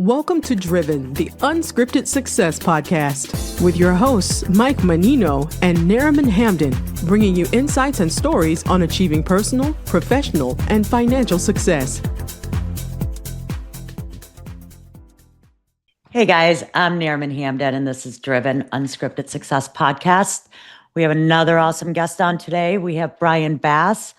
Welcome to Driven, the Unscripted Success podcast, with your hosts, Mike Menino and Nariman Hamden, bringing you insights and stories on achieving personal, professional, and financial success. Hey guys, I'm Nariman Hamden, and this is Driven, Unscripted Success podcast. We have another awesome guest on today. We have Brian Bass.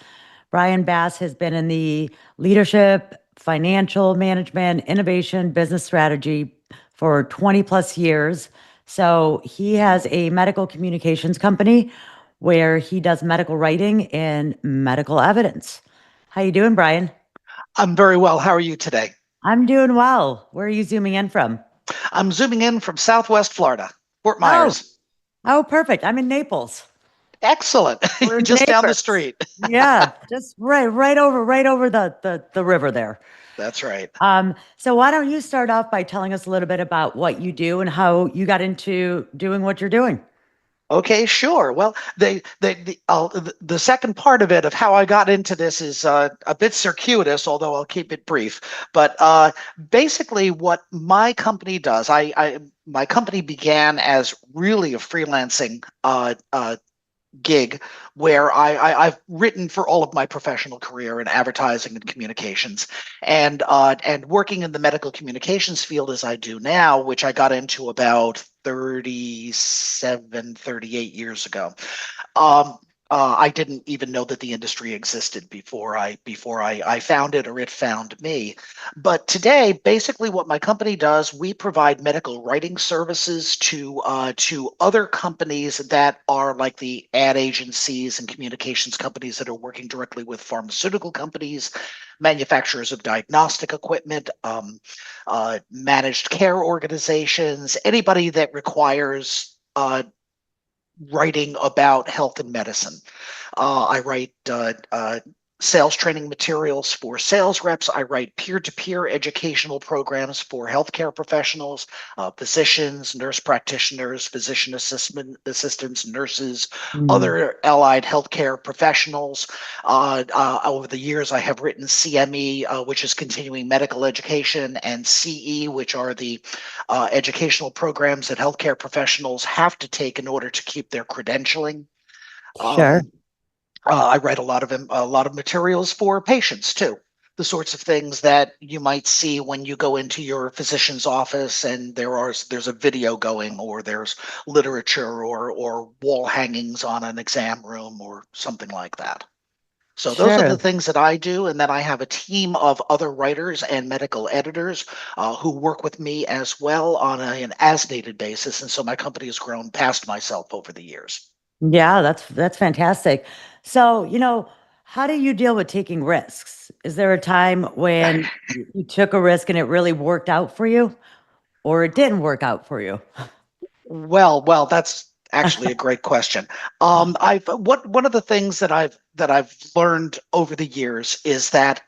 Brian Bass has been in the leadership, financial management, innovation, business strategy for 20 plus years. So he has a medical communications company where he does medical writing and medical evidence. How you doing, Brian? I'm very well. How are you today? I'm doing well. Where are you zooming in from? I'm zooming in from Southwest Florida, Fort Myers. Oh, perfect. I'm in Naples. Excellent. We're Just down the neighbors. street. Yeah, just right over the river there. That's right. So why don't you start off by telling us a little bit about what you do and how you got into doing what you're doing? Okay, sure. Well, the second part of it, of how I got into this, is a bit circuitous, although I'll keep it brief. But basically, what my company does, my company began as really a freelancing gig where I've written for all of my professional career in advertising and communications, and working in the medical communications field as I do now, which I got into about 38 years ago. I didn't even know that the industry existed before I found it, or it found me. But today, basically what my company does, we provide medical writing services to other companies that are like the ad agencies and communications companies that are working directly with pharmaceutical companies, manufacturers of diagnostic equipment, managed care organizations, anybody that requires writing about health and medicine. I write sales training materials for sales reps. I write peer-to-peer educational programs for healthcare professionals, physicians, nurse practitioners, physician assistants, nurses, other allied healthcare professionals. Over the years, I have written CME, which is continuing medical education, and CE, which are the educational programs that healthcare professionals have to take in order to keep their credentialing. Sure. I write a lot of materials for patients too. The sorts of things that you might see when you go into your physician's office and there's a video going, or there's literature or wall hangings on an exam room or something like that. So those are the things that I do, and then I have a team of other writers and medical editors who work with me as well on an as-needed basis, and so my company has grown past myself over the years. Yeah, that's fantastic. So, how do you deal with taking risks? Is there a time when you took a risk and it really worked out for you, or it didn't work out for you? Well, that's actually a great question. One of the things that I've learned over the years is that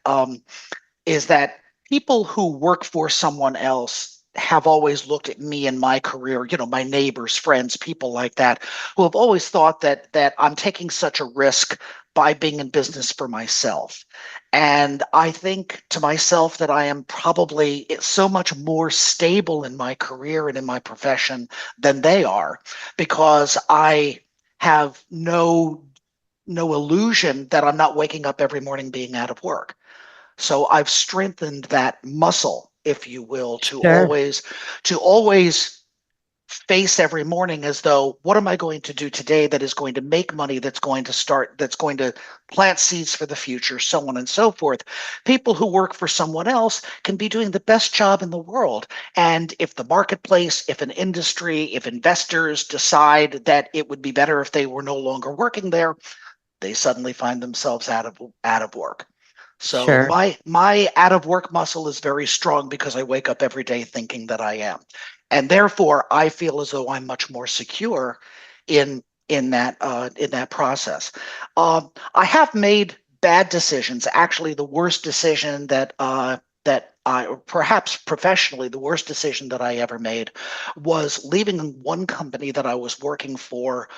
people who work for someone else have always looked at me and my career, my neighbors, friends, people like that, who have always thought that I'm taking such a risk by being in business for myself. And I think to myself that I am probably so much more stable in my career and in my profession than they are, because I have no illusion that I'm not waking up every morning being out of work. So I've strengthened that muscle, if you will, to always face every morning as though, what am I going to do today that is going to make money, that's going to plant seeds for the future, so on and so forth. People who work for someone else can be doing the best job in the world. And if the marketplace, if an industry, if investors decide that it would be better if they were no longer working there, they suddenly find themselves out of work. So my out of work muscle is very strong because I wake up every day thinking that I am. And therefore I feel as though I'm much more secure in that process. I have made bad decisions. Actually, the worst decision that or perhaps professionally, the worst decision that I ever made was leaving one company that I was working for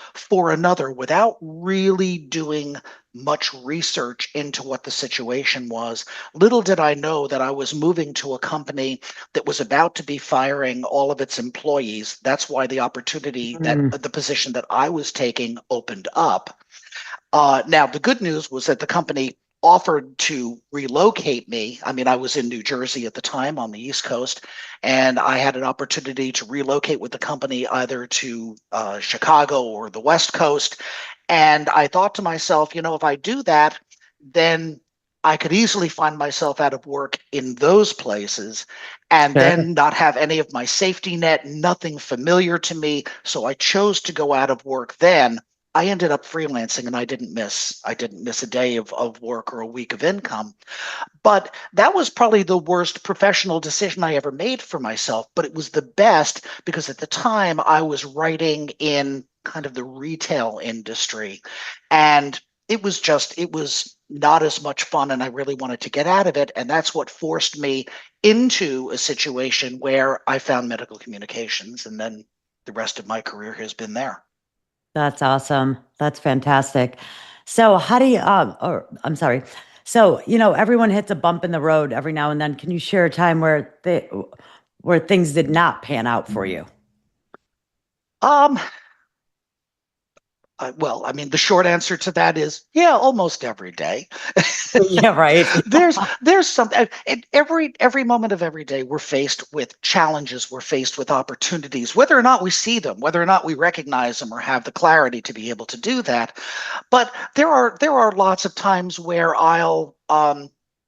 another without really doing much research into what the situation was. Little did I know that I was moving to a company that was about to be firing all of its employees. That's why the opportunity that the position that I was taking opened up. Now, the good news was that the company offered to relocate me. I mean, I was in New Jersey at the time on the East Coast, and I had an opportunity to relocate with the company either to Chicago or the West Coast. And I thought to myself, if I do that, then I could easily find myself out of work in those places and then not have any of my safety net, nothing familiar to me. So I chose to go out of work then. I ended up freelancing and I didn't miss a day of work or a week of income. But that was probably the worst professional decision I ever made for myself. But it was the best because at the time I was writing in kind of the retail industry. And it was not as much fun and I really wanted to get out of it. And that's what forced me into a situation where I found medical communications. And then the rest of my career has been there. That's awesome. That's fantastic. So how do you, I'm sorry. So, everyone hits a bump in the road every now and then. Can you share a time where things did not pan out for you? Well, I mean, the short answer to that is, yeah, almost every day. Yeah, right. There's something every moment of every day we're faced with challenges, we're faced with opportunities, whether or not we see them, whether or not we recognize them or have the clarity to be able to do that. But there are lots of times where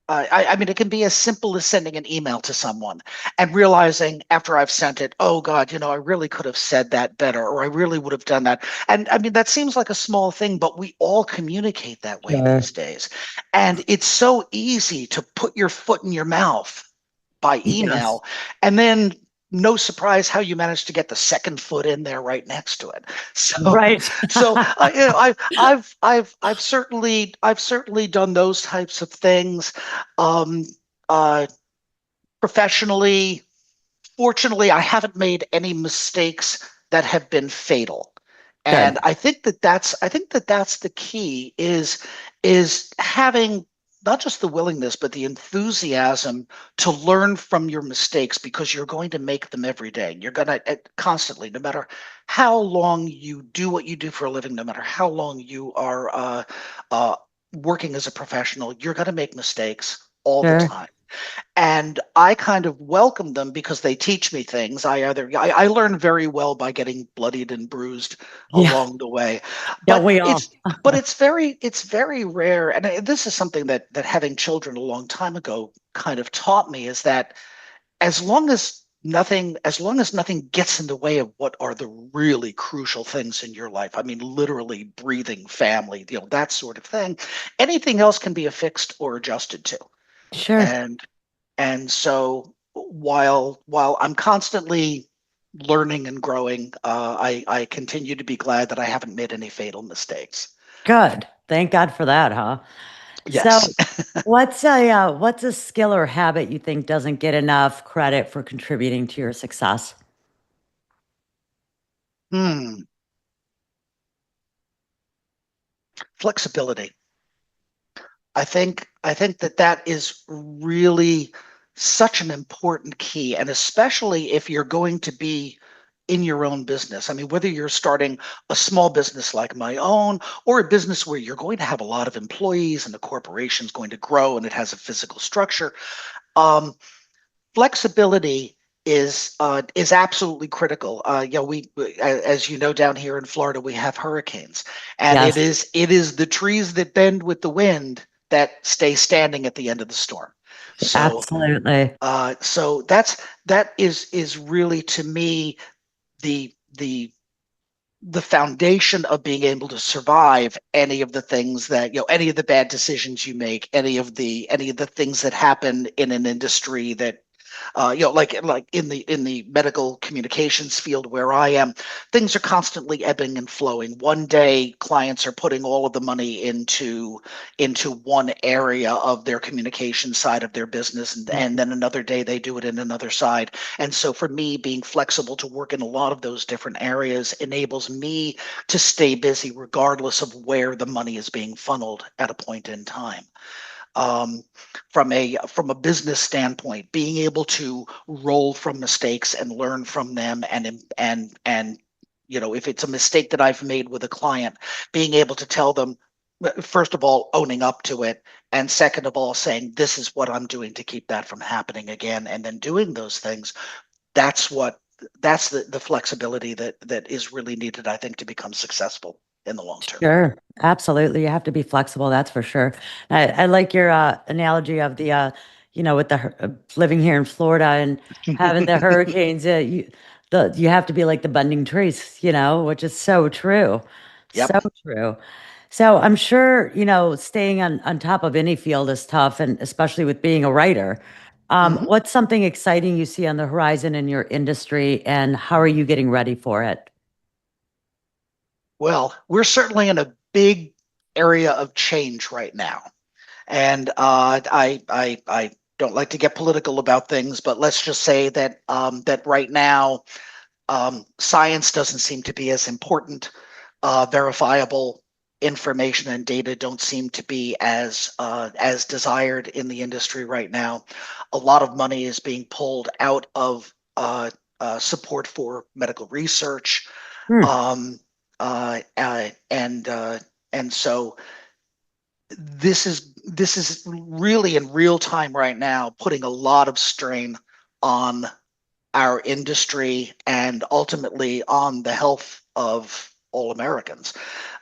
I mean, it can be as simple as sending an email to someone and realizing after I've sent it, oh God, I really could have said that better, or I really would have done that. And I mean, that seems like a small thing, but we all communicate that way these days. And it's so easy to put your foot in your mouth by email, and then no surprise how you managed to get the second foot in there right next to it. So, Right. I've certainly done those types of things. Um, Professionally, fortunately, I haven't made any mistakes that have been fatal. And Good. I think that's the key is having not just the willingness, but the enthusiasm to learn from your mistakes because you're going to make them every day. You're going to constantly, no matter how long you do what you do for a living, no matter how long you are working as a professional, you're going to make mistakes all the time. And I kind of welcome them because they teach me things. I learn very well by getting bloodied and bruised along the way. Yeah, But we all. it's very rare. And this is something that having children a long time ago kind of taught me is that as long as nothing gets in the way of what are the really crucial things in your life, I mean, literally breathing, family, that sort of thing, anything else can be affixed or adjusted to. Sure. And so while I'm constantly learning and growing, I continue to be glad that I haven't made any fatal mistakes. Good. Thank God for that, huh? Yes. So what's a skill or habit you think doesn't get enough credit for contributing to your success? Flexibility. I think that is really such an important key, and especially if you're going to be in your own business. I mean, whether you're starting a small business like my own or a business where you're going to have a lot of employees and the corporation's going to grow and it has a physical structure, flexibility is absolutely critical. As you know, down here in Florida, we have hurricanes, and Yes. it is the trees that bend with the wind that stay standing at the end of the storm. So, Absolutely. so that is really to me the foundation of being able to survive any of the things that any of the bad decisions you make, any of the things that happen in an industry that like in the medical communications field where I am, things are constantly ebbing and flowing. One day, clients are putting all of the money into one area of their communication side of their business, and then another day they do it in another side. And so, for me, being flexible to work in a lot of those different areas enables me to stay busy regardless of where the money is being funneled at a point in time. um, from a business standpoint, being able to roll from mistakes and learn from them, and if it's a mistake that I've made with a client, being able to tell them, first of all, owning up to it, and second of all, saying this is what I'm doing to keep that from happening again, and then doing those things. That's the flexibility that is really needed, I think, to become successful in the long term. Sure, absolutely. You have to be flexible, that's for sure. I like your analogy of the, with the living here in Florida and having the hurricanes. You have to be like the bending trees, which is so true, so Yep. true. So I'm sure staying on top of any field is tough, and especially with being a writer. Mhm. What's something exciting you see on the horizon in your industry, and how are you getting ready for it? Well, we're certainly in a big area of change right now, and I don't like to get political about things, but let's just say that right now, science doesn't seem to be as important. Verifiable information and data don't seem to be as desired in the industry right now. A lot of money is being pulled out of support for medical research. Hmm. um, uh, uh, and uh, and so this is really in real time right now, putting a lot of strain on our industry and ultimately on the health of all Americans.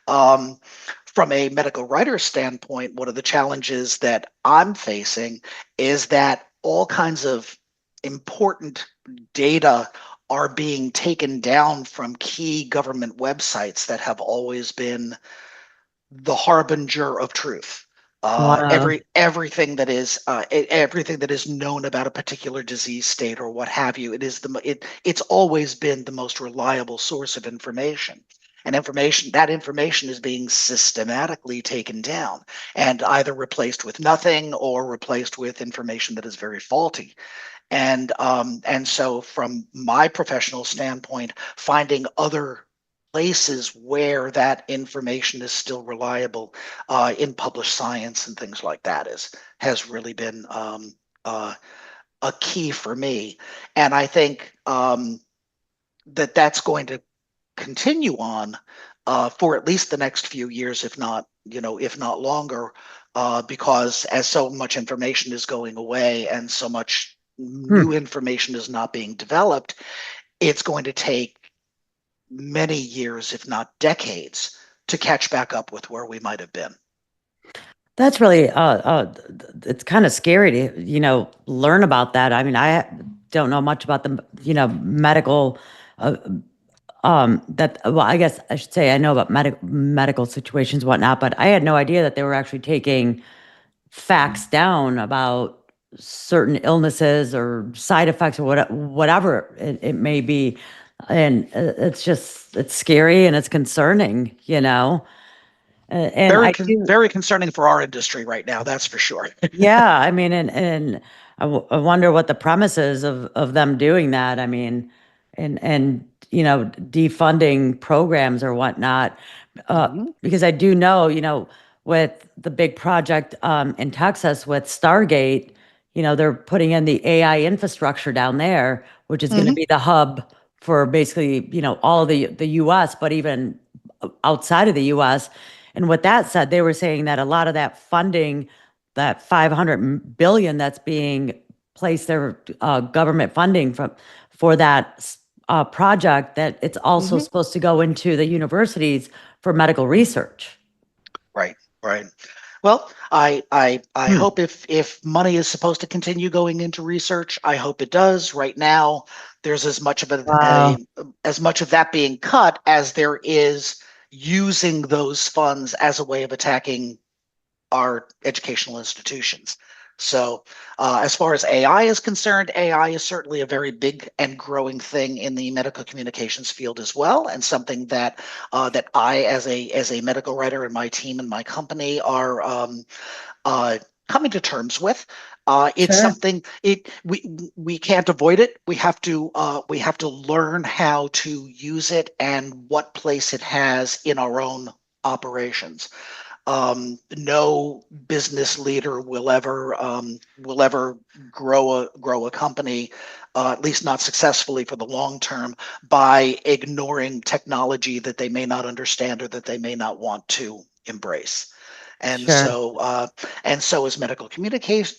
Um, from a medical writer standpoint, one of the challenges that I'm facing is that all kinds of important data are being taken down from key government websites that have always been the harbinger of truth. Wow. Everything that is known about a particular disease state or what have you, it's always been the most reliable source of information. And that information is being systematically taken down and either replaced with nothing or replaced with information that is very faulty. And so, from my professional standpoint, finding other places where that information is still reliable in published science and things like that has really been a key for me. And I think that's going to continue on for at least the next few years, if not longer, because as so much information is going away and so much Hmm. new information is not being developed, it's going to take many years, if not decades, to catch back up with where we might have been. That's really, it's kind of scary to, learn about that. I mean, I don't know much about the, medical, uh, well, I guess I should say I know about medical situations, whatnot, but I had no idea that they were actually taking facts down about certain illnesses or side effects or whatever it may be. And it's scary and it's concerning, and I do. Very concerning for our industry right now, that's for sure. Yeah, I mean, and I wonder what the premise is of them doing that. I mean, and defunding programs or whatnot, Mhm. because I do know, with the big project in Texas with Stargate, they're putting in the AI infrastructure down there, which is going to Mhm. be the hub for basically, all of the U.S., but even outside of the U.S. And with that said, they were saying that a lot of that funding, that 500 billion that's being placed there, government funding for that project, that it's also Mhm. supposed to go into the universities for medical research. Right, right. Well, I Hmm. hope, if money is supposed to continue going into research, I hope it does. Right now, there's Wow. as much of that being cut as there is using those funds as a way of attacking our educational institutions. So, as far as AI is concerned, AI is certainly a very big and growing thing in the medical communications field as well, and something that that I, as a medical writer, and my team and my company are coming to terms with. It's Sure. something we can't avoid it. We have to learn how to use it and what place it has in our own operations. No business leader will ever grow a company, at least not successfully for the long term, by ignoring technology that they may not understand or that they may not want to embrace. And Sure. so as medical communication.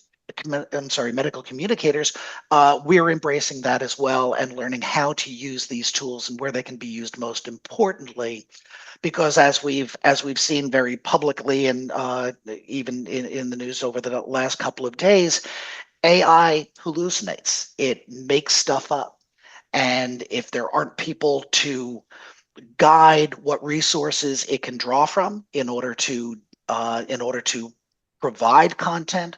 I'm sorry, medical communicators, we're embracing that as well and learning how to use these tools and where they can be used most importantly, because as we've seen very publicly and even in the news over the last couple of days, AI hallucinates. It makes stuff up. And if there aren't people to guide what resources it can draw from in order to provide content,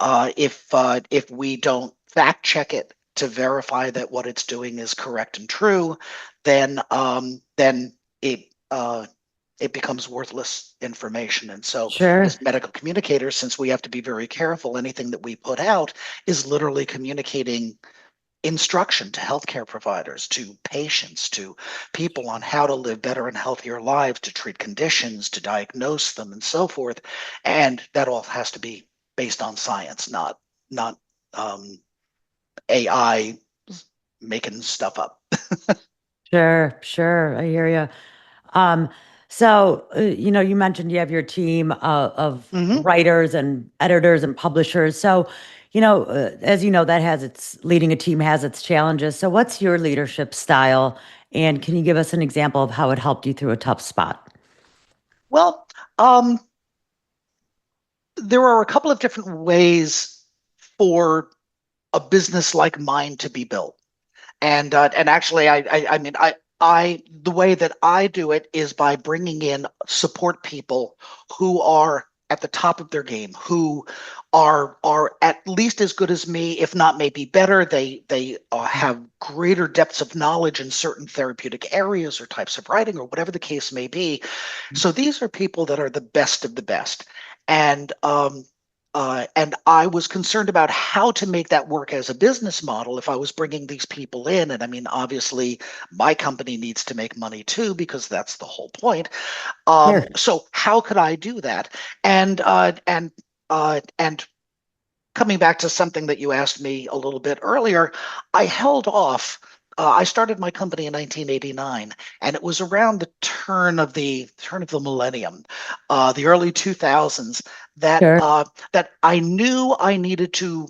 if we don't fact check it to verify that what it's doing is correct and true, then it becomes worthless information. And so, Sure. as medical communicators, since we have to be very careful, anything that we put out is literally communicating instruction to healthcare providers, to patients, to people on how to live better and healthier lives, to treat conditions, to diagnose them, and so forth. And that all has to be based on science, not AI making stuff up. Sure. Sure. I hear you. Um, so, you mentioned you have your team of Mhm. writers and editors and publishers. So, as you know, leading a team has its challenges. So, what's your leadership style? And can you give us an example of how it helped you through a tough spot? Well, there are a couple of different ways for a business like mine to be built. And actually, I mean, the way that I do it is by bringing in support people who are at the top of their game, who are at least as good as me, if not maybe better. They have greater depths of knowledge in certain therapeutic areas or types of writing or whatever the case may be. So these are people that are the best of the best. And and I was concerned about how to make that work as a business model if I was bringing these people in. And I mean, obviously, my company needs to make money too, because that's the whole point. Sure. So how could I do that? And coming back to something that you asked me a little bit earlier, I held off. I started my company in 1989, and it was around the turn of the millennium, the early 2000s, Sure. that I knew I needed to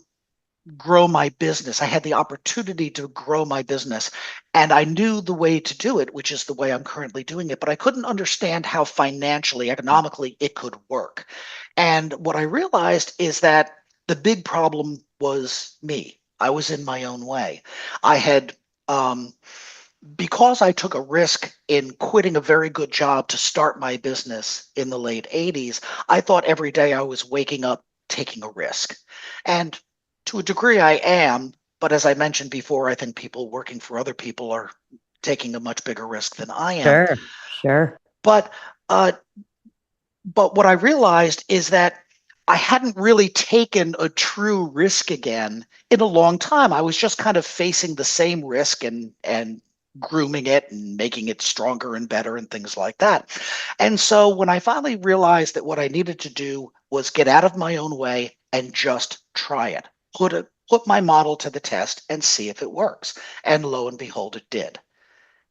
grow my business. I had the opportunity to grow my business, and I knew the way to do it, which is the way I'm currently doing it. But I couldn't understand how financially, economically, it could work. And what I realized is that the big problem was me. I was in my own way. I had because I took a risk in quitting a very good job to start my business in the late 80s, I thought every day I was waking up taking a risk. And to a degree, I am. But as I mentioned before, I think people working for other people are taking a much bigger risk than I am. Sure. Sure. But uh, but what I realized is that I hadn't really taken a true risk again in a long time. I was just kind of facing the same risk and grooming it and making it stronger and better and things like that. And so when I finally realized that what I needed to do was get out of my own way and just try it, put my model to the test and see if it works. And lo and behold, it did.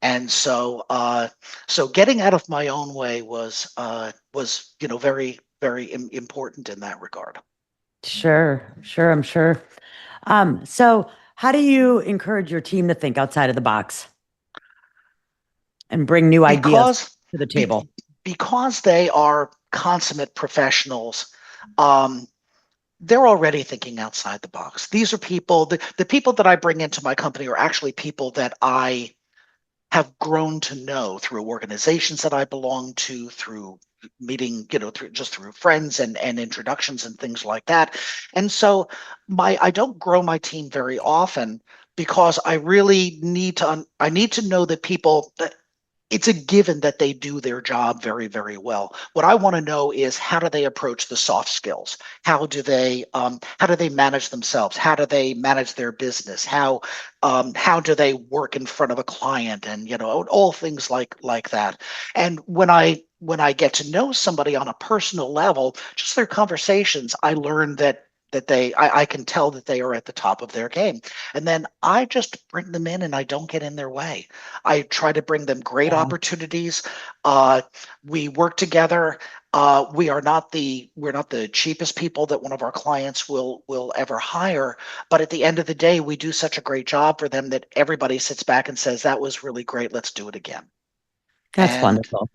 And so getting out of my own way was very important in that regard. Sure. Sure. I'm sure. So how do you encourage your team to think outside of the box and bring new ideas Because to the be, table? because they are consummate professionals, um, they're already thinking outside the box. These are people, the people that I bring into my company are actually people that I have grown to know through organizations that I belong to, through meeting, through friends and introductions and things like that. And so I don't grow my team very often because I really need to know that people that it's a given that they do their job very, very well. What I want to know is, how do they approach the soft skills? How do they manage themselves? How do they manage their business? How do they work in front of a client? And all things like that. And when I get to know somebody on a personal level, just their conversations, I learn I can tell that they are at the top of their game. And then I just bring them in and I don't get in their way. I try to bring them great Yeah. opportunities. We work together. We're not the cheapest people that one of our clients will ever hire, but at the end of the day, we do such a great job for them that everybody sits back and says, "That was really great. Let's do it again." That's And wonderful.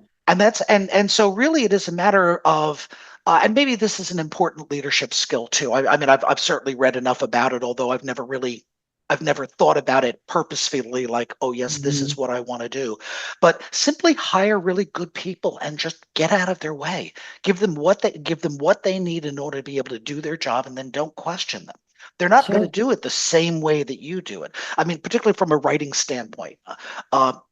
so really it is a matter of and maybe this is an important leadership skill too. I mean, I've certainly read enough about it, although I've never thought about it purposefully, like, oh yes, this Mhm. is what I want to do. But simply hire really good people and just get out of their way. Give them what they need in order to be able to do their job, and then don't question them. They're not going to Sure. do it the same way that you do it. I mean, particularly from a writing standpoint.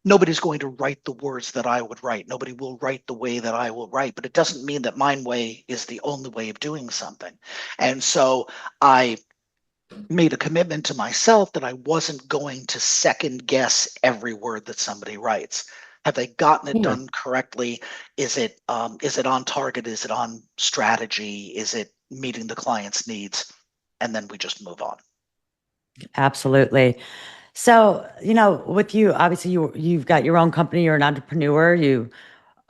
Nobody's going to write the words that I would write. Nobody will write the way that I will write, but it doesn't mean that my way is the only way of doing something. And so I made a commitment to myself that I wasn't going to second guess every word that somebody writes. Have they gotten it Sure. done correctly? Is it on target? Is it on strategy? Is it meeting the client's needs? And then we just move on. Absolutely. So, with you, obviously you've got your own company, you're an entrepreneur, you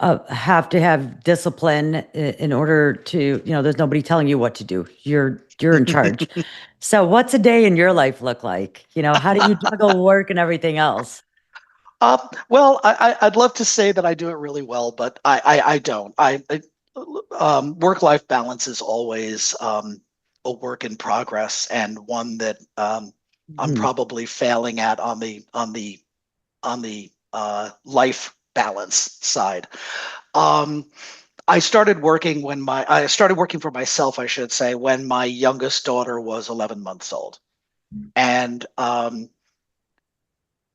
have to have discipline in order to, there's nobody telling you what to do. You're in charge. So what's a day in your life look like? How do you juggle work and everything else? Well, I'd love to say that I do it really well, but I don't. Work-life balance is always a work in progress, and one that I'm Mhm. probably failing at on the life balance side. Um, I started working for myself, I should say, when my youngest daughter was 11 months old, and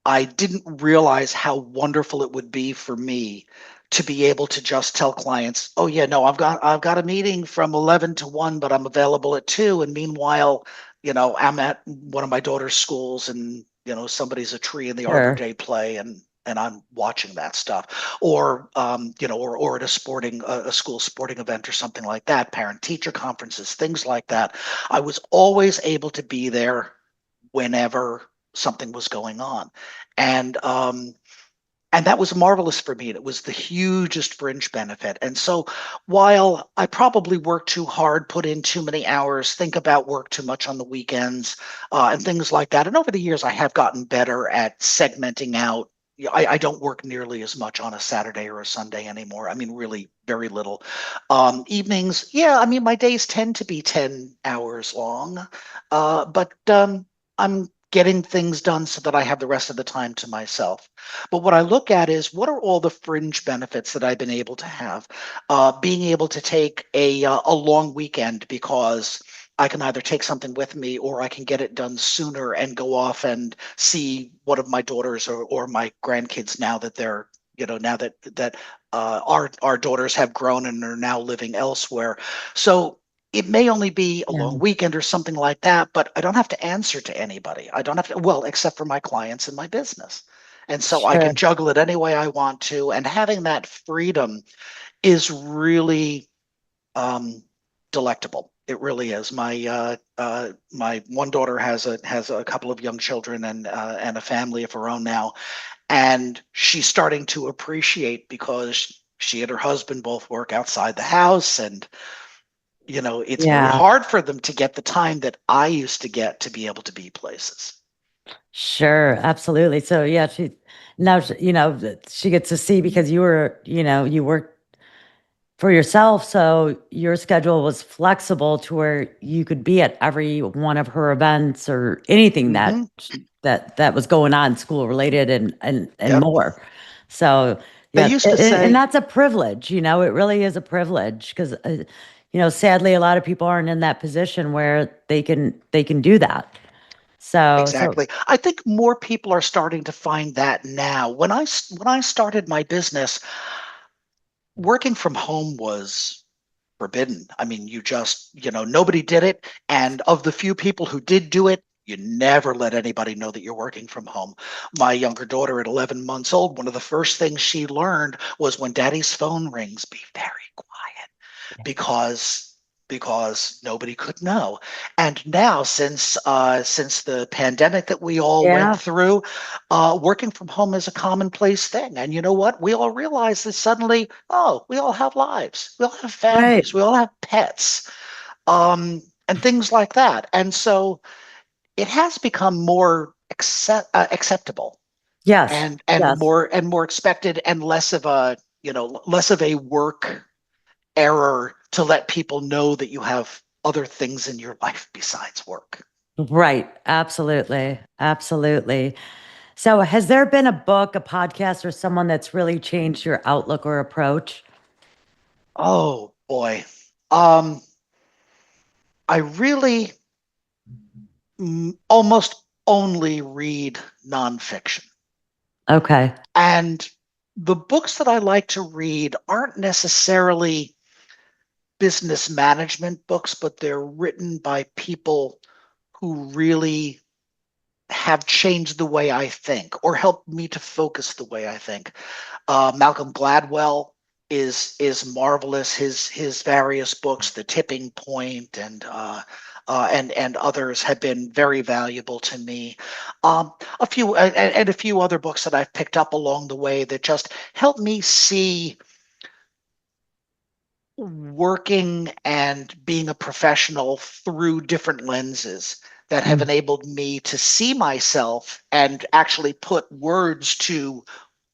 I didn't realize how wonderful it would be for me to be able to just tell clients, "Oh yeah, no, I've got a meeting from 11 to 1, but I'm available at 2." And meanwhile, I'm at one of my daughter's schools, and somebody's a tree in the Arbor Sure. Day play, and I'm watching that stuff, or at a school sporting event or something like that, parent teacher conferences, things like that. I was always able to be there whenever something was going on. And that was marvelous for me. It was the hugest fringe benefit. And so while I probably work too hard, put in too many hours, think about work too much on the weekends, and things like that. And over the years, I have gotten better at segmenting out. I don't work nearly as much on a Saturday or a Sunday anymore. I mean, really very little. Evenings, yeah, I mean, my days tend to be 10 hours long, but I'm getting things done so that I have the rest of the time to myself. But what I look at is, what are all the fringe benefits that I've been able to have? Being able to take a long weekend because I can either take something with me, or I can get it done sooner and go off and see one of my daughters, or my grandkids, now that they're now that our daughters have grown and are now living elsewhere. So it may only be a Yeah. long weekend or something like that, but I don't have to answer to anybody. I don't have to, well, except for my clients and my business. And so I Sure. can juggle it any way I want to. And having that freedom is really um, delectable. It really is. My one daughter has a couple of young children, and a family of her own now, and she's starting to appreciate, because she and her husband both work outside the house, and it's very Yeah. hard for them to get the time that I used to get to be able to be places. Sure. Absolutely. So yeah, now she gets to see, because you worked for yourself, so your schedule was flexible to where you could be at every one of her events or anything Hmm. that was going on, school related and Yep. more. So They Yes, used to and say, that's a privilege, it really is a privilege because, sadly, a lot of people aren't in that position where they can do that. So exactly. I think more people are starting to find that now. When I started my business, working from home was forbidden. I mean, nobody did it. And of the few people who did do it, you never let anybody know that you're working from home. My younger daughter at 11 months old, one of the first things she learned was when daddy's phone rings, be very quiet because nobody could know. And now, since the pandemic that we all went yeah, through, working from home is a commonplace thing. And you know what? We all realize that suddenly, oh, we all have lives, we all have right. families, we all have pets, and things like that. And so it has become more acceptable Yes, and yes. more expected, and less of a work error to let people know that you have other things in your life besides work. Right. Absolutely. Absolutely. So, has there been a book, a podcast, or someone that's really changed your outlook or approach? Oh boy. Um, I really almost only read nonfiction. Okay. And the books that I like to read aren't necessarily business management books, but they're written by people who really have changed the way I think or helped me to focus the way I think. Malcolm Gladwell is marvelous. His various books, The Tipping Point, and others have been very valuable to me. A few other books that I've picked up along the way that just help me see working and being a professional through different lenses that have Mm. enabled me to see myself and actually put words to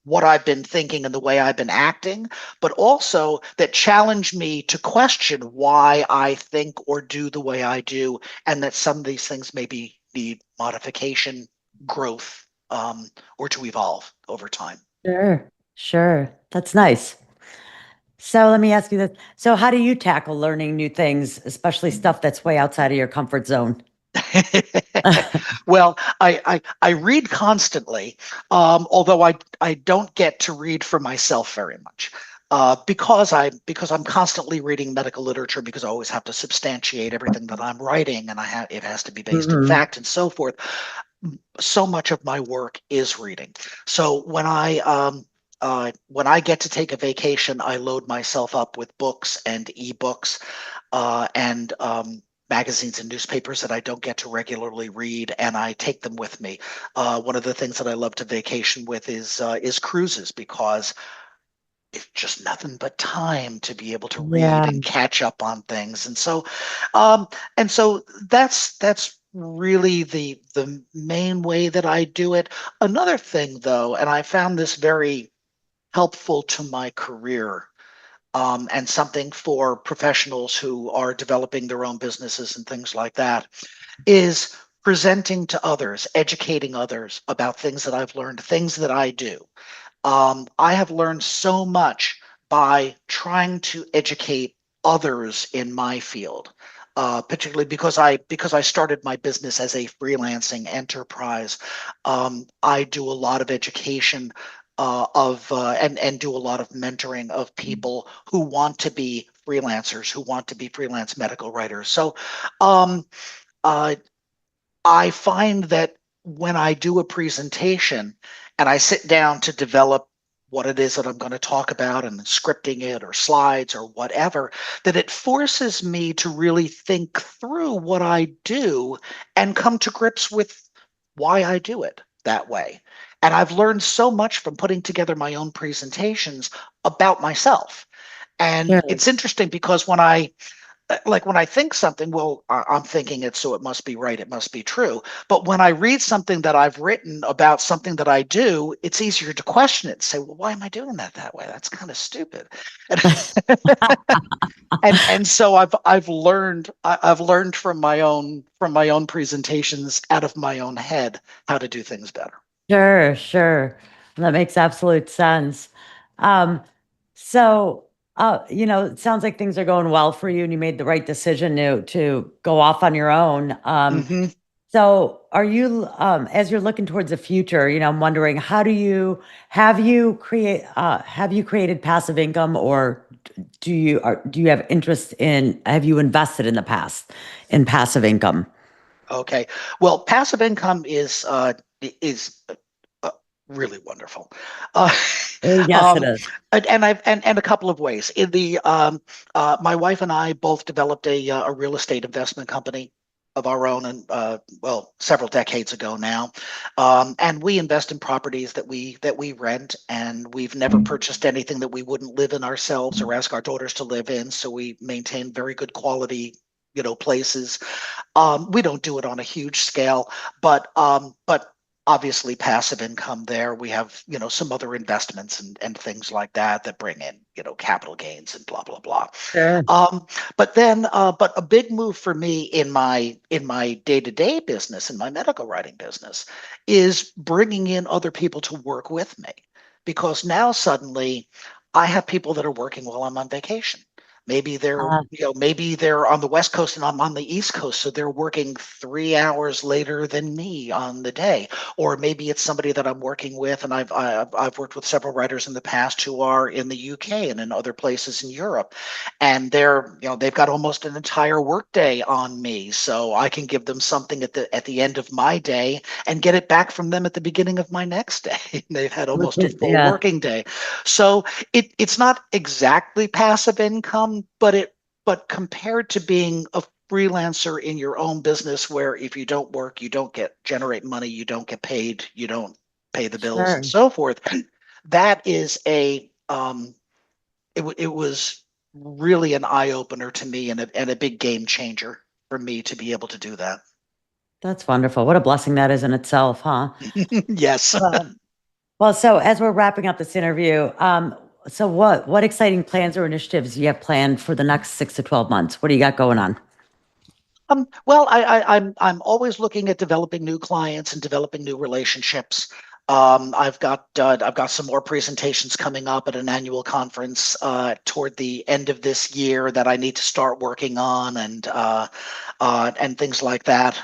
what I've been thinking and the way I've been acting, but also that challenge me to question why I think or do the way I do, and that some of these things maybe need modification, growth, or to evolve over time. Sure. Sure. That's nice. So, let me ask you this. So, how do you tackle learning new things, especially stuff that's way outside of your comfort zone? Well, I read constantly, although I don't get to read for myself very much. Because I'm constantly reading medical literature, because I always have to substantiate everything that I'm writing, and it has to be based in Hmm. fact and so forth. So much of my work is reading. So when I get to take a vacation, I load myself up with books and ebooks, and magazines and newspapers that I don't get to regularly read, and I take them with me. One of the things that I love to vacation with is cruises, because it's just nothing but time to be able to read Yeah. and catch up on things. Um, and so that's really the main way that I do it. Another thing, though, and I found this very helpful to my career, and something for professionals who are developing their own businesses and things like that, is presenting to others, educating others about things that I've learned, things that I do. I have learned so much by trying to educate others in my field, particularly because I started my business as a freelancing enterprise. I do a lot of education, and do a lot of mentoring of people who want to be freelancers, who want to be freelance medical writers. So, um, uh, I find that when I do a presentation and I sit down to develop what it is that I'm going to talk about, and scripting it or slides or whatever, that it forces me to really think through what I do and come to grips with why I do it that way. And I've learned so much from putting together my own presentations about myself. And Sure. it's interesting because when I think something, well, I'm thinking it, so it must be right, it must be true. But when I read something that I've written about something that I do, it's easier to question it and say, well, why am I doing that way? That's kind of stupid. And and so I've learned from my own presentations out of my own head how to do things better. Sure, sure. That makes absolute sense. So, it sounds like things are going well for you and you made the right decision to go off on your own. Hmm. So are you, as you're looking towards the future, I'm wondering, have you created passive income, or do you have interest have you invested in the past in passive income? Okay. Well, passive income is uh, really wonderful. Uh, Yes, it um, is. and a couple of ways. My wife and I both developed a real estate investment company of our own, and well, several decades ago now. And we invest in properties that we rent, and we've never purchased anything that we wouldn't live in ourselves or ask our daughters to live in. So we maintain very good quality, places. We don't do it on a huge scale, but obviously passive income there. We have, some other investments and things like that that bring in, capital gains and blah, blah, blah. Sure. But a big move for me in my day-to-day business, in my medical writing business, is bringing in other people to work with me, because now suddenly I have people that are working while I'm on vacation. Uh, Maybe they're on the West Coast and I'm on the East Coast, so they're working 3 hours later than me on the day. Or maybe it's somebody that I'm working with, and I've worked with several writers in the past who are in the UK and in other places in Europe, and they've got almost an entire workday on me, so I can give them something at the end of my day and get it back from them at the beginning of my next day. They've had almost a full yeah, working day. So it's not exactly passive income, but compared to being a freelancer in your own business, where if you don't work, you don't generate money, you don't get paid, you don't pay the bills and sure. so forth, that is it was really an eye opener to me, and a big game changer for me to be able to do that. That's wonderful. What a blessing that is in itself, huh? Yes. Um, Well, so as we're wrapping up this interview, so what exciting plans or initiatives do you have planned for the next 6 to 12 months? What do you got going on? Well, I'm always looking at developing new clients and developing new relationships. I've got some more presentations coming up at an annual conference toward the end of this year that I need to start working on, and things like that.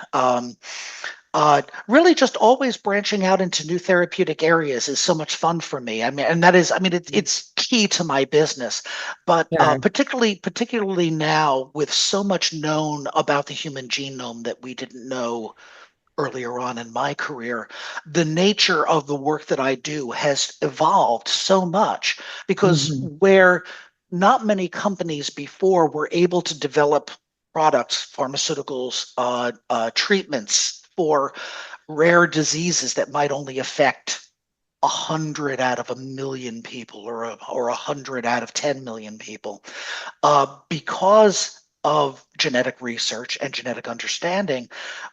Really, just always branching out into new therapeutic areas is so much fun for me. It's key to my business, but Sure. particularly now, with so much known about the human genome that we didn't know earlier on in my career, the nature of the work that I do has evolved so much, because Mhm. where not many companies before were able to develop products, pharmaceuticals, treatments for rare diseases that might only affect 100 out of a million people, or 100 out of 10 million people, because of genetic research and genetic understanding,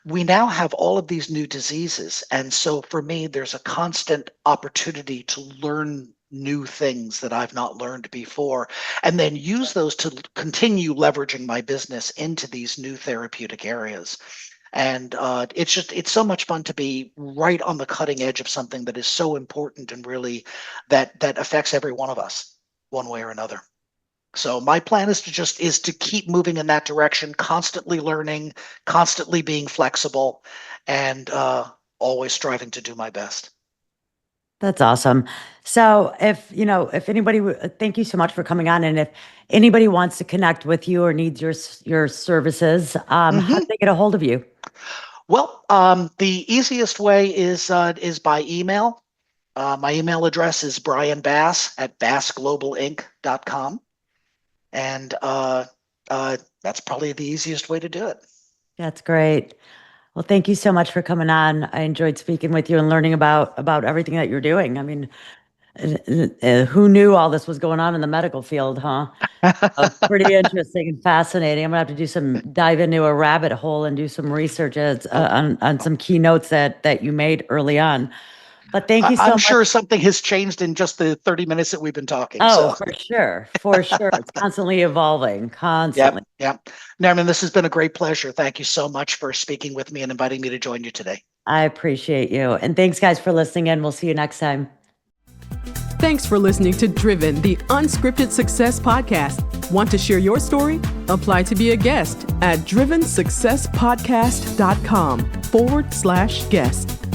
we now have all of these new diseases. And so for me, there's a constant opportunity to learn new things that I've not learned before, and then use those to continue leveraging my business into these new therapeutic areas. And it's so much fun to be right on the cutting edge of something that is so important, and really that affects every one of us one way or another. So my plan is to keep moving in that direction, constantly learning, constantly being flexible, and always striving to do my best. That's awesome. So if anybody, thank you so much for coming on. And if anybody wants to connect with you or needs your services, how do Hmm. they get a hold of you? Well, the easiest way is by email. My email address is brianbass@bassglobalinc.com, and that's probably the easiest way to do it. That's great. Well, thank you so much for coming on. I enjoyed speaking with you and learning about everything that you're doing. I mean, who knew all this was going on in the medical field, huh? Pretty interesting and fascinating. I'm gonna have to dive into a rabbit hole and do some research Oh, on some keynotes that you made early on. But thank you I'm so sure much. something has changed in just the 30 minutes that we've been talking. Oh, So, for sure, for sure. It's constantly evolving, constantly. yep, yep. Nerman, this has been a great pleasure. Thank you so much for speaking with me and inviting me to join you today. I appreciate you. And thanks, guys, for listening in. We'll see you next time. Thanks for listening to Driven, the Unscripted Success Podcast. Want to share your story? Apply to be a guest at drivensuccesspodcast.com/guest.